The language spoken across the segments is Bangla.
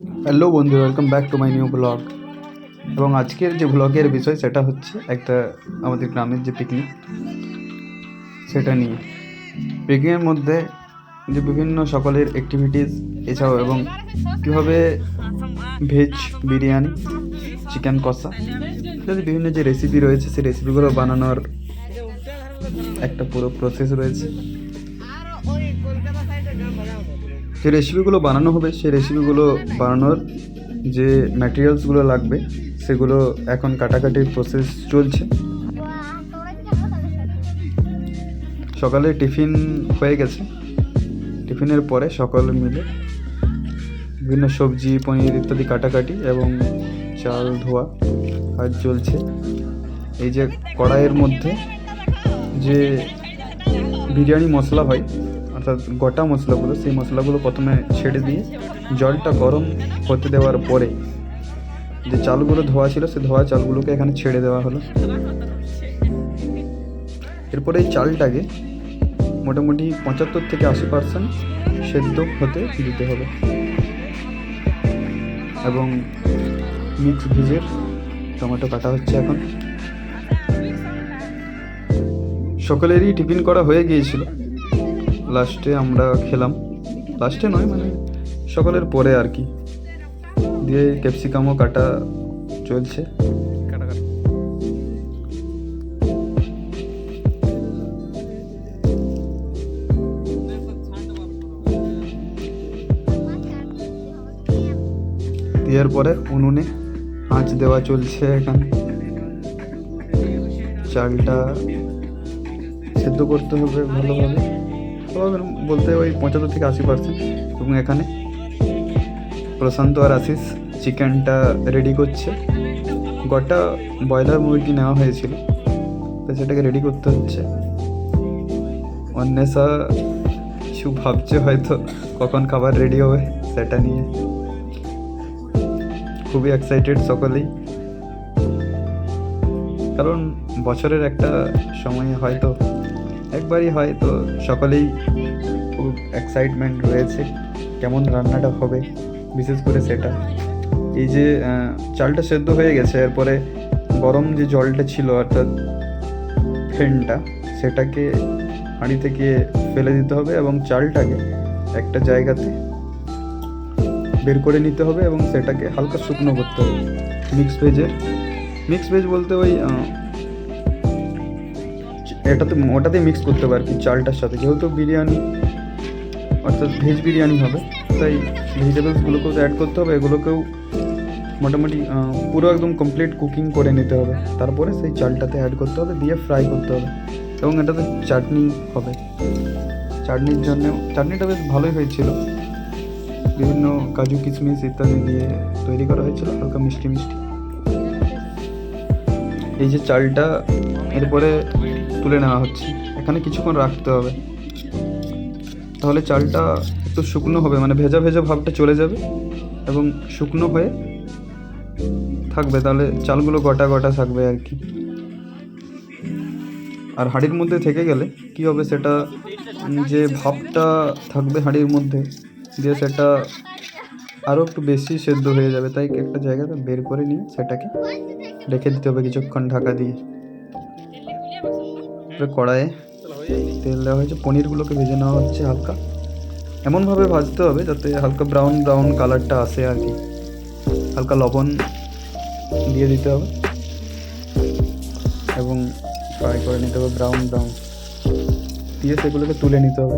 হ্যালো বন্ধুরা, welcome back to my new blog. এবং আজকের যে ব্লগের বিষয় সেটা হচ্ছে একটা আমাদের গ্রামের যে পিকনিক, সেটা নিয়ে। পিকনিকের মধ্যে যে বিভিন্ন সকলের অ্যাক্টিভিটিস এছাড়াও এবং কীভাবে ভেজ বিরিয়ানি, চিকেন কষা ইত্যাদি বিভিন্ন যে রেসিপি রয়েছে সেই রেসিপিগুলো বানানোর একটা পুরো প্রসেস রয়েছে। যে রেসিপিগুলো বানানো হবে সেই রেসিপিগুলো বানানোর যে ম্যাটেরিয়ালসগুলো লাগবে সেগুলো এখন কাটাকাটির প্রসেস চলছে। সকালে টিফিন হয়ে গেছে, টিফিনের পরে সকলে মিলে বিভিন্ন সবজি, পনির ইত্যাদি কাটাকাটি এবং চাল ধোয়া কাজ চলছে। এই যে কড়াইয়ের মধ্যে যে বিরিয়ানি মশলা হয় অর্থাৎ গোটা মশলাগুলো, সেই মশলাগুলো প্রথমে ছেড়ে দিয়ে জলটা গরম হতে দেওয়ার পরে যে চালগুলো ধোয়া ছিল সেই ধোয়া চালগুলোকে এখানে ছেড়ে দেওয়া হলো। এরপরে এই চালটাকে মোটামুটি 75 থেকে 80% সেদ্ধ হতে দিতে হবে এবং মিক্স ভেজের টমেটো কাটা হচ্ছে। এখন সকলেরই টিফিন করা হয়ে গিয়েছিল, লাস্টে আমরা খেলাম, লাস্টে নয় মানে সকলের পরে আর কি। দিয়ে ক্যাপসিকামও কাটা চলছে। দেওয়ার পরে উনুনে আঁচ দেওয়া চলছে। এখানে চালটা সেদ্ধ করতে হবে ভালোভাবে, বলতে ওই 75 থেকে 80%। এবং এখানে প্রশান্ত আর আশিস চিকেনটা রেডি করছে। গোটা ব্রয়লার মুরগি নেওয়া হয়েছিল, তো সেটাকে রেডি করতে হচ্ছে। অন্বেষা কিছু ভাবছে হয়তো কখন খাবার রেডি হবে সেটা নিয়ে। খুবই এক্সাইটেড সকলেই, কারণ বছরের একটা সময় হয়তো একবারই হয়, তো সকলেই খুব এক্সাইটমেন্ট রয়েছে কেমন রান্নাটা হবে। বিশেষ করে সেটা এই যে চালটা সেদ্ধ হয়ে গেছে, এরপরে গরম যে জলটা ছিল অর্থাৎ ফেনটা, সেটাকে হাঁড়ি থেকে ফেলে দিতে হবে এবং চালটাকে একটা জায়গাতে বের করে নিতে হবে এবং সেটাকে হালকা শুকনো করতে হবে। মিক্স ভেজ বলতে ওই ওটাতে মিক্স করতে হবে আর কি চালটার সাথে, যেহেতু বিরিয়ানি অর্থাৎ ভেজ বিরিয়ানি হবে, তাই ভেজিটেবলসগুলোকেও অ্যাড করতে হবে। এগুলোকেও মোটামুটি পুরো একদম কমপ্লিট কুকিং করে নিতে হবে, তারপরে সেই চালটাতে অ্যাড করতে হবে, দিয়ে ফ্রাই করতে হবে। এবং এটাতে চাটনি হবে। চাটনির জন্যেও চাটনিটা বেশ ভালোই হয়েছিল, বিভিন্ন কাজু কিশমিশ ইত্যাদি দিয়ে তৈরি করা হয়েছিল, হালকা মিষ্টি মিষ্টি। এই যে চালটা এরপরে তুলে নেওয়া হচ্ছে, এখানে কিছুক্ষণ রাখতে হবে, তাহলে চালটা একটু শুকনো হবে, মানে ভেজা ভেজা ভাবটা চলে যাবে এবং শুকনো হয়ে থাকবে, তাহলে চালগুলো গোটা গোটা থাকবে আর কি। আর হাঁড়ির মধ্যে থেকে গেলে কি হবে, সেটা যে ভাবটা থাকবে হাঁড়ির মধ্যে দিয়ে সেটা আরও একটু বেশি সেদ্ধ হয়ে যাবে, তাই একটা জায়গাতে বের করে নিয়ে সেটাকে রেখে দিতে হবে কিছুক্ষণ ঢাকা দিয়ে। কড়াইয়ে তেল দেওয়া হয়েছে, পনিরগুলোকে ভেজে নেওয়া হচ্ছে হালকা, এমনভাবে ভাজতে হবে যাতে হালকা ব্রাউন ব্রাউন কালারটা আসে আর কি। হালকা লবণ দিয়ে দিতে হবে এবং ফ্রাই করে নিতে হবে ব্রাউন ব্রাউন দিয়ে, সেগুলোকে তুলে নিতে হবে।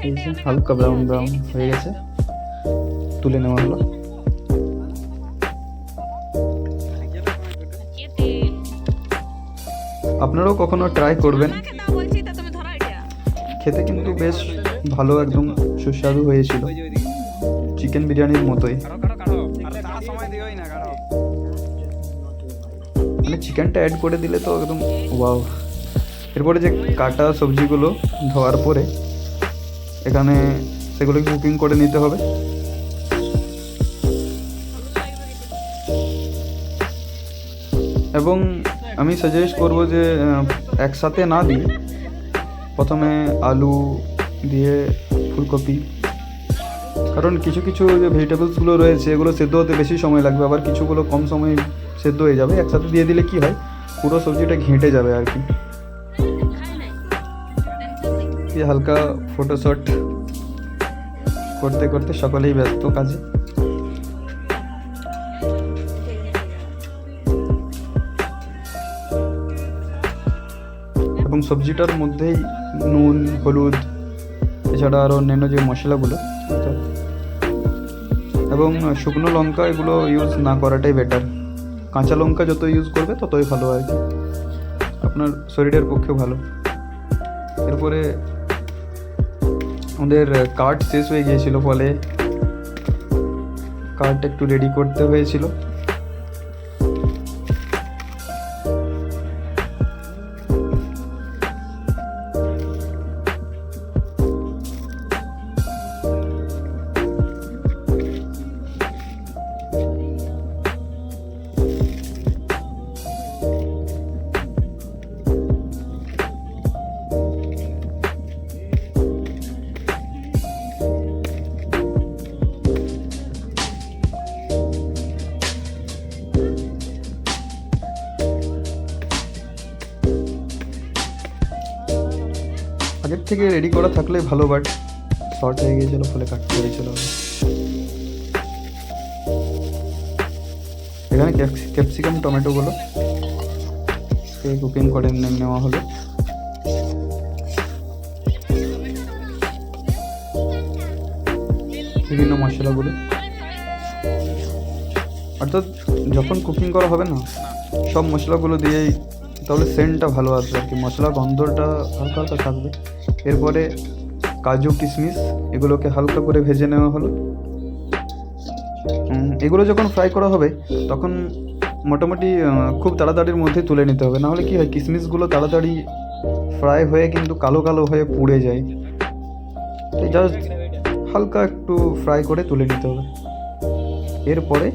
এই যে হালকা ব্রাউন ব্রাউন হয়ে গেছে, তুলে নেওয়া হলো। আপনারাও কখনো ট্রাই করবেন, খেতে কিন্তু বেশ ভালো, একদম সুস্বাদু হয়েছিল, চিকেন বিরিয়ানির মতোই। মানে চিকেনটা অ্যাড করে দিলে তো একদম ওয়াও। এরপরে যে কাটা সবজিগুলো ধোয়ার পরে এখানে সেগুলোকে কুকিং করে নিতে হবে। এবং আমি সাজেস্ট করব যে একসাথে না দিয়ে প্রথমে আলু দিয়ে ফুলকপি কারণ কিছু কিছু যে ভেজিটেবলসগুলো রয়েছে এগুলো সেদ্ধ হতে বেশি সময় লাগবে, আবার কিছুগুলো কম সময়ে সেদ্ধ হয়ে যাবে। একসাথে দিয়ে দিলে কি হয়, পুরো সবজিটা ঘেঁটে যাবে আর কি। হালকা ফটোশট করতে করতে সকলেই ব্যস্ত কাজে। এবং সবজিটার মধ্যেই নুন, হলুদ, এছাড়া আরও অন্যান্য যে মশলাগুলো এবং শুকনো লঙ্কা এগুলো ইউজ না করাটাই বেটার। কাঁচা লঙ্কা যত ইউজ করবে ততই ভালো আর কি, আপনার শরীরের পক্ষে ভালো। এরপরে আমাদের কাঠ শেষ হয়ে গিয়েছিল, ফলে কাঠ একটু রেডি করতে হয়েছিল। আগের থেকে রেডি করা থাকলে ভালো, বাট শর্ট হয়ে গিয়েছিল ফলে কাটতে হয়েছিল। এখানে ক্যাপসিকাম টমেটোগুলো কুকিং করে নেওয়া হলো। বিভিন্ন মশলাগুলো, অর্থাৎ যখন কুকিং করা হবে না সব মশলাগুলো দিয়েই, তাহলে সেন্টটা ভালো আসবে আর কি, মশলা গন্ধটা হালকা হালকা থাকবে। এরপরে কাজু কিশমিশ এগুলোকে হালকা করে ভেজে নেওয়া হলো। এগুলো যখন ফ্রাই করা হবে তখন মোটামুটি খুব তাড়াতাড়ির মধ্যে তুলে নিতে হবে, নাহলে কি হয় কিশমিশগুলো তাড়াতাড়ি ফ্রাই হয়ে কিন্তু কালো কালো হয়ে পুড়ে যায়। জাস্ট হালকা একটু ফ্রাই করে তুলে নিতে হবে। এরপরে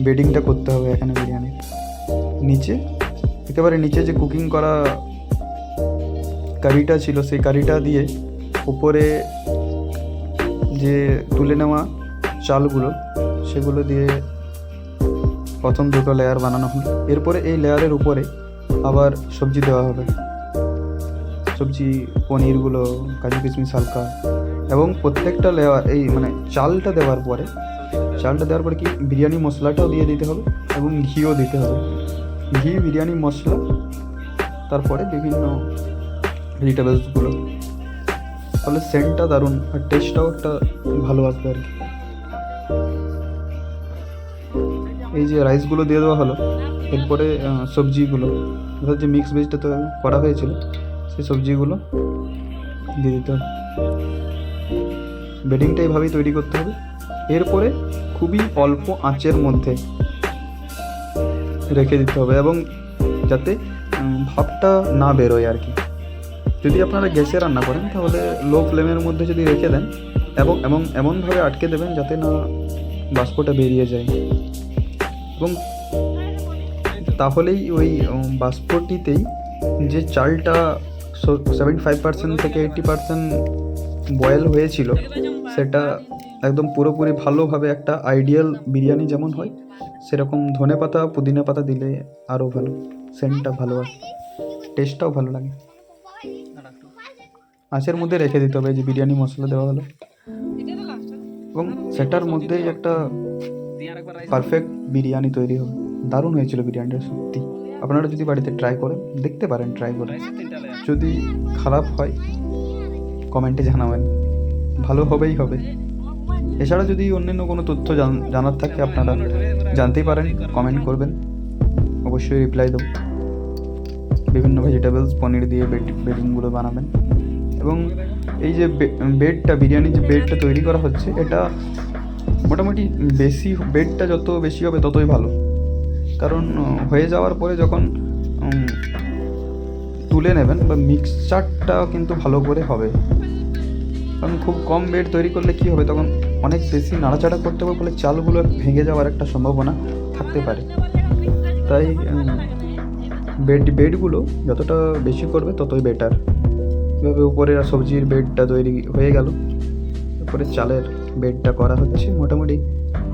বেডিংটা করতে হবে এখানে বিরিয়ানির নিচে, একেবারে নিচে যে কুকিং করা কারিটা ছিল সেই কারিটা দিয়ে উপরে যে তুলে নেওয়া চালগুলো সেগুলো দিয়ে প্রথম দুটো লেয়ার বানানো হলো। এরপরে এই লেয়ারের উপরে আবার সবজি দেওয়া হবে, সবজি পনিরগুলো, কাজু কিশমিশ হালকা, এবং প্রত্যেকটা লেয়ার এই মানে চালটা দেওয়ার পরে কি বিরিয়ানি মশলাটাও দিয়ে দিতে হবে এবং ঘিও দিতে হবে। ঘি, বিরিয়ানি মশলা, তারপরে বিভিন্ন ভেজিটেবলসগুলো, ফলে সেন্টটা দারুণ আর টেস্টটাও একটা ভালো আসবে আর কি। এই যে রাইসগুলো দিয়ে দেওয়া হলো, এরপরে সবজিগুলো অর্থাৎ যে মিক্স ভেজটা তো করা হয়েছিল সেই সবজিগুলো দিয়ে দিতে হবে। বেডিংটা এইভাবেই তৈরি করতে হবে। এরপরে খুবই অল্প আঁচের মধ্যে রেখে দিতে হবে এবং যাতে ভাপটা না বেরোয় আর কি। যদি আপনারা গ্যাসে রান্না করেন তাহলে লো ফ্লেমের মধ্যে যদি রেখে দেন এবং এমনভাবে আটকে দেবেন যাতে না বাষ্পটা বেরিয়ে যায়, এবং তাহলেই ওই বাষ্পটিতেই যে চালটা 75% থেকে 80% বয়েল হয়েছিল সেটা একদম পুরোপুরি ভালোভাবে একটা আইডিয়াল বিরিয়ানি যেমন হয় সেরকম ধনে পাতা, পুদিনা পাতা দিলে আরও ভালো, সেন্টটা ভালো আসে, টেস্টটাও ভালো লাগে। আঁচের মধ্যে রেখে দিতে হবে, যে বিরিয়ানি মশলা দেওয়া হলো, এবং সেটার মধ্যেই একটা পারফেক্ট বিরিয়ানি তৈরি হবে। দারুণ হয়েছিল বিরিয়ানিটা সত্যি। আপনারা যদি বাড়িতে ট্রাই করেন, দেখতে পারেন ট্রাই করে, যদি খারাপ হয় কমেন্টে জানাবেন, ভালো হবেই হবে। এছাড়া যদি অন্যান্য কোনো তথ্য জানার থাকে আপনারা জানতেই পারেন, কমেন্ট করবেন, অবশ্যই রিপ্লাই দেবো। বিভিন্ন ভেজিটেবলস পনির দিয়ে বেডিংগুলো বানাবেন। এবং এই যে বিরিয়ানির যে বেডটা তৈরি করা হচ্ছে, এটা মোটামুটি বেডটা যত বেশি হবে ততই ভালো, কারণ হয়ে যাওয়ার পরে যখন তুলে নেবেন বা মিক্সচারটা কিন্তু ভালো করে হবে। কারণ খুব কম বেড তৈরি করলে কি হবে, তখন অনেক বেশি নাড়াচাড়া করতে হবে, ফলে চালগুলো ভেঙে যাওয়ার একটা সম্ভাবনা থাকতে পারে। তাই বেডগুলো যতটা বেশি করবে ততই বেটার। এভাবে উপরে সবজির বেডটা তৈরি হয়ে গেল, এরপরে চালের বেডটা করা হচ্ছে। মোটামুটি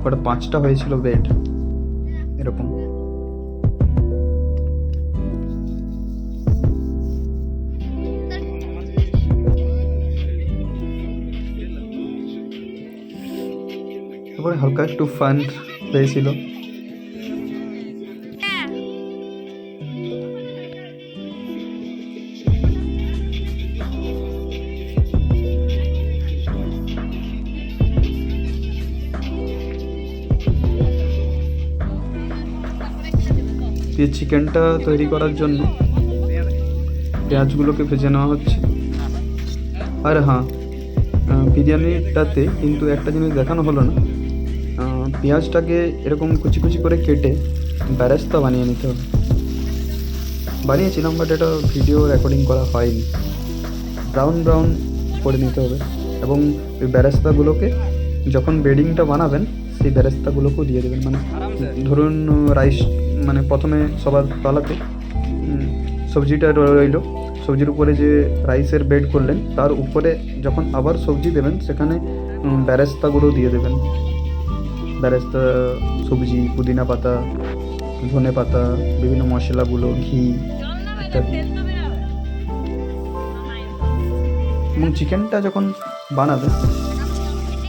কটা 5টা হয়েছিল বেড এরকম। তারপরে হালকা একটু ফান হয়েছিল। দিয়ে চিকেনটা তৈরি করার জন্য পেঁয়াজগুলোকে ভেজে নেওয়া হচ্ছে। আর হ্যাঁ, বিরিয়ানিটাতে কিন্তু একটা জিনিস দেখানো হলো না, পেঁয়াজটাকে এরকম কুচি কুচি করে কেটে বেরেস্তা বানিয়ে নিতে হবে। বানিয়েছিলাম, বাট এটা ভিডিও রেকর্ডিং করা হয়নি। ব্রাউন ব্রাউন করে নিতে হবে, এবং ওই বেরেস্তাগুলোকে যখন বেডিংটা বানাবেন সেই বেরেস্তাগুলোকেও দিয়ে দেবেন। মানে ধরুন রাইস, মানে প্রথমে সবার তলাতে সবজিটা রইলো, সবজির উপরে যে রাইসের বেড করলেন তার উপরে যখন আবার সবজি দেবেন সেখানে বেরেস্তাগুলো দিয়ে দেবেন। বেরেস্তা, সবজি, পুদিনা পাতা, ধনে পাতা, বিভিন্ন মশলাগুলো, ঘি ইত্যাদি। এবং চিকেনটা যখন বানাবেন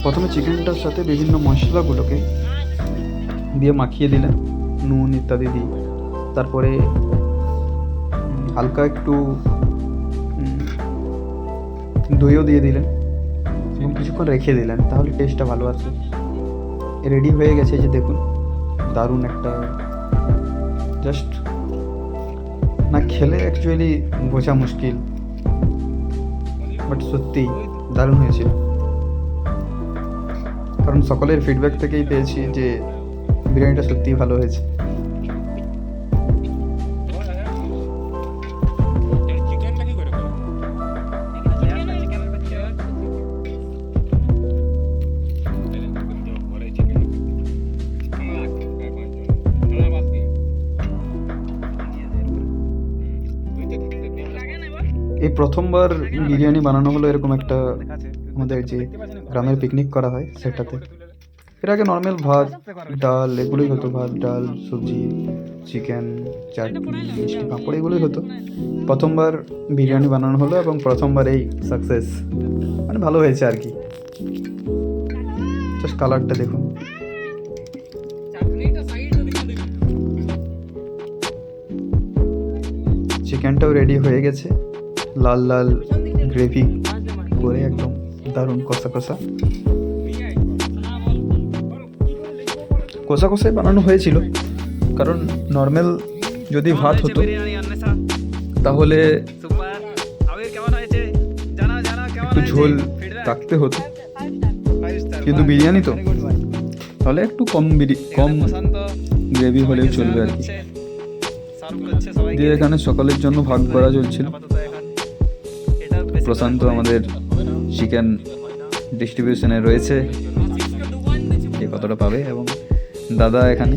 প্রথমে চিকেনটার সাথে বিভিন্ন মশলাগুলোকে দিয়ে মাখিয়ে দিলেন, নুন ইত্যাদি দিয়ে। তারপরে হালকা একটু দইও দিয়ে দিলেন এবং কিছুক্ষণ রেখে দিলেন, তাহলে টেস্টটা ভালো আসবে। রেডি হয়ে গেছে, যে দেখুন দারুণ একটা, জাস্ট না খেলে অ্যাকচুয়ালি বোঝা মুশকিল, বাট সত্যিই দারুণ হয়েছিল। কারণ সকলের ফিডব্যাক থেকেই পেয়েছি যে বিরিয়ানিটা সত্যিই ভালো হয়েছে। এই প্রথমবার বিরিয়ানি বানানো হলো এরকম একটা, আমাদের যে গ্রামের পিকনিক করা হয় সেটাতে। এর আগে নর্মাল ভাত, ডাল এগুলোই হতো, ভাত, ডাল, সবজি, চিকেন, চাটনি, মিষ্টি, পাঁপড় এগুলোই হতো। প্রথমবার বিরিয়ানি বানানো হলো এবং প্রথমবার এই সাকসেস, মানে ভালো হয়েছে আর কি। জাস্ট কালারটা দেখুন। চিকেনটাও রেডি হয়ে গেছে, লাল লাল গ্রেভি করে একদম দারুণ কষা কষা কষা কষাই বানানো হয়েছিল। কারণ নর্মাল যদি ভাত হতো তাহলে একটু ঝোল রাখতে হতো, কিন্তু বিরিয়ানি তো তাহলে একটু কম গ্রেভি হলেও চলবে আর কি। দিয়ে এখানে সকালের জন্য ভাগ করা চলছিল। প্রশান্ত আমাদের চিকেন ডিস্ট্রিবিউশনে রয়েছে, কে কতটা পাবে, এবং দাদা এখানে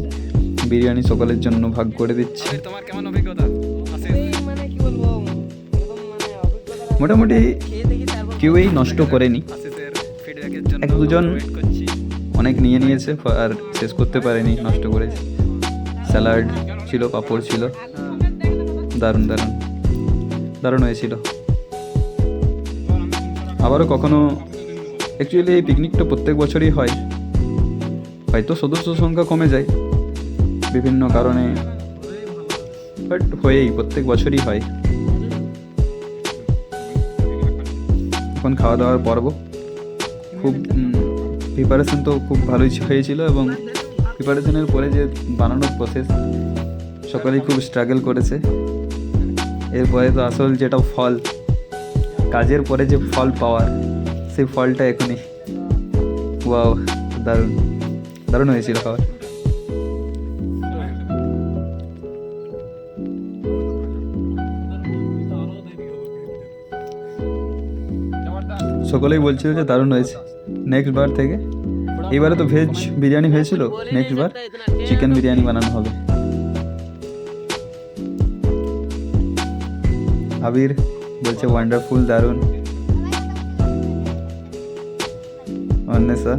বিরিয়ানি সকালের জন্য ভাগ করে দিচ্ছে। মোটামুটি কেউই নষ্ট করেনি, এক দুজন অনেক নিয়ে নিয়েছে আর শেষ করতে পারেনি, নষ্ট করেছে। স্যালাড ছিল, পাঁপড় ছিল, দারুণ দারুণ দারুণ হয়েছিল। আবারও কখনো, অ্যাকচুয়ালি এই পিকনিকটা প্রত্যেক বছরই হয়, হয়তো সদস্য সংখ্যা কমে যায় বিভিন্ন কারণে, বাট হয়েই প্রত্যেক বছরই হয়। এখন খাওয়া দাওয়ার পর্ব, খুব প্রিপারেশন তো খুব ভালোই হয়েছিল, এবং প্রিপারেশনের পরে যে বানানোর প্রসেস সকলেই খুব স্ট্রাগল করেছে। এরপরে তো আসল যেটা ফল, কাজের পরে যে ফল পাওয়ার, সেই ফলটা এখনই। ওয়াও, দারুণ দারুণ হয়েছিল খাবার। সকলেই বলছিল যে দারুণ হয়েছে। নেক্সট বার থেকে, এবারে তো ভেজ বিরিয়ানি হয়েছিল, নেক্সট বার চিকেন বিরিয়ানি বানানো হবে। আবির বলছে ওয়ান্ডারফুল, দারুণ। অন্বেষা,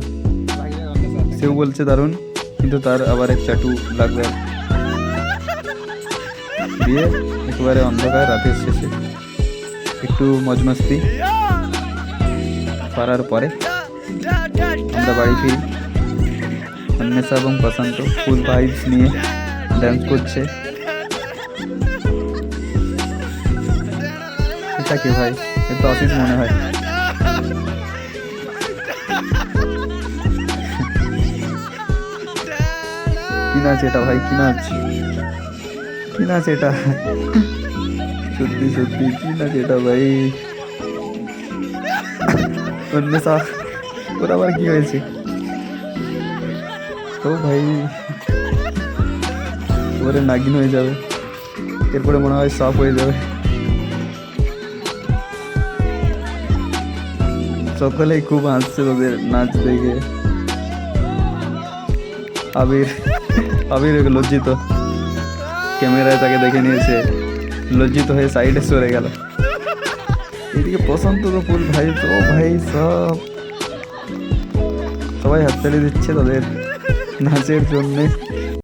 সেও বলছে দারুণ, কিন্তু তার আবার এক চাটু লাগবে। দিয়ে একেবারে অন্ধকার রাতের শেষে একটু মজমস্তি করার পরে আমরা বাড়ি ফিরি। অন্বেষা এবং প্রশান্ত ফুল ভাইবস নিয়ে ডান্স করছে। এটা কি ভাই? এটা তো অফিস মনে হয়। কি নাচ এটা ভাই? কি নাচ? কি নাচ এটা? সত্যি সত্যি কি নাচ এটা ভাই? অন্বেষা, ওর আবার কি হয়েছে? ও ভাই, ওরে নাগিন হয়ে যাবে, এরপরে মনে হয় সাফ হয়ে যাবে। সকলেই খুব হাসছে তাদের নাচ দেখে। আবির আবির লজ্জিত, ক্যামেরায় তাকে দেখে নিয়েছে, লজ্জিত হয়ে সাইডে সরে গেল। এদিকে প্রশান্ত তো ফুল ভাই, তো ভাই সব সবাই হাততালি দিচ্ছে তাদের নাচের জন্যে।